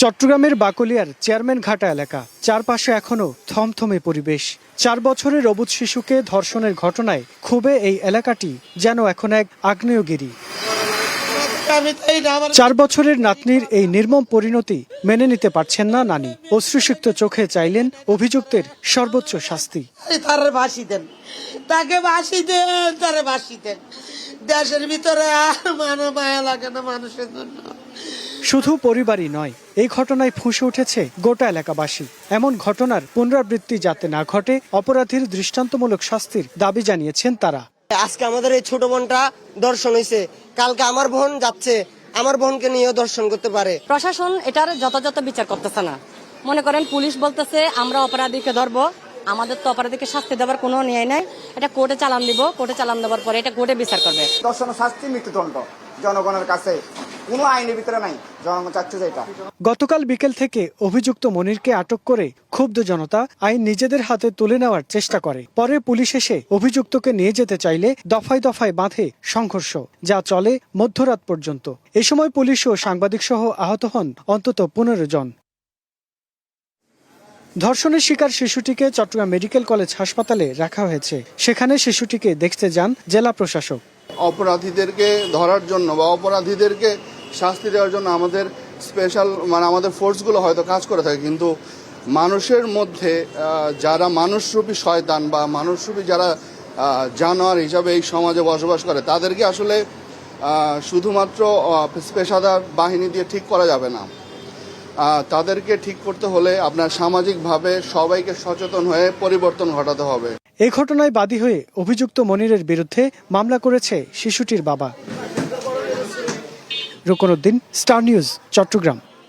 চট্টগ্রামের বাকলিয়ার চেয়ারম্যান ঘাটা এলাকা, চারপাশে এখনো থমথমে পরিবেশ। 4 বছরের অবুঝ শিশুকে ধর্ষণের ঘটনায় ক্ষোভে এই এলাকাটি যেন এখন এক আগ্নেয়গিরি। 4 বছরের নাতনির এই নির্মম পরিণতি মেনে নিতে পারছেন না নানি। অশ্রুসিক্ত চোখে চাইলেন অভিযুক্তের সর্বোচ্চ শাস্তি। দেশের ভিতরে আর মায়া লাগে না মানুষের জন্য। শুধু পরিবারই নয়, এই ঘটনায় ফুঁসে উঠেছে গোটা এলাকাবাসী। এমন ঘটনার পুনরাবৃত্তি যাতে না ঘটে, অপরাধীর দৃষ্টান্তমূলক শাস্তির দাবি জানিয়েছেন তারা। আজকে আমাদের এই ছোট বোনটা দর্শন হয়েছে, কালকে আমার বোন যাচ্ছে, আমার বোনকে নিয়েও দর্শন করতে পারে। প্রশাসন এটার যথাযথ বিচার করতেছে না। মনে করেন পুলিশ বলতেছে আমরা অপরাধীকে ধরবো, আমাদের তো অপরাধীকে শাস্তি দেওয়ার কোনো নিয়ম নাই। এটা কোর্টে চালান দিব, কোর্টে চালান দেওয়ার পরে এটা কোর্টে বিচার করবে। দর্শন শাস্তি মৃত্যুদণ্ড জনগণের কাছে কোনো আইনের ভিতরে নাই, জনগণ চাচ্ছে যেটা। গতকাল বিকেল থেকে অভিযুক্ত মনিরকে আটক করে ক্ষুব্ধ জনতা আইন নিজেদের হাতে তুলে নেওয়ার চেষ্টা করে। পরে পুলিশ এসে অভিযুক্তকে নিয়ে যেতে চাইলে দফায় দফায় বাঁধে সংঘর্ষ, যা চলে মধ্যরাত পর্যন্ত। এ সময় পুলিশ ও সাংবাদিক সহ আহত হন অন্তত 15 জন। ধর্ষণের শিকার শিশুটিকে চট্টগ্রাম মেডিকেল কলেজ হাসপাতালে রাখা হয়েছে। সেখানে শিশুটিকে দেখতে যান জেলা প্রশাসক। অপরাধীদেরকে ধরার জন্য বা অপরাধীদেরকে শাস্তি দেওয়ার জন্য আমাদের স্পেশাল আমাদের ফোর্সগুলো হয়তো কাজ করে থাকে, কিন্তু মানুষের মধ্যে যারা মানুষরূপী শয়তান বা মানুষরূপী যারা জানোয়ার হিসাবে এই সমাজে বসবাস করে, তাদেরকে আসলে শুধুমাত্র পেশাদার বাহিনী দিয়ে ঠিক করা যাবে না। তাদেরকে ঠিক করতে হলে আপনার সামাজিকভাবে সবাইকে সচেতন হয়ে পরিবর্তন ঘটাতে হবে। এই ঘটনায় বাদী হয়ে অভিযুক্ত মনিরের বিরুদ্ধে মামলা করেছে শিশুটির বাবা। রুকনউদ্দিন, স্টার নিউজ, চট্টগ্রাম।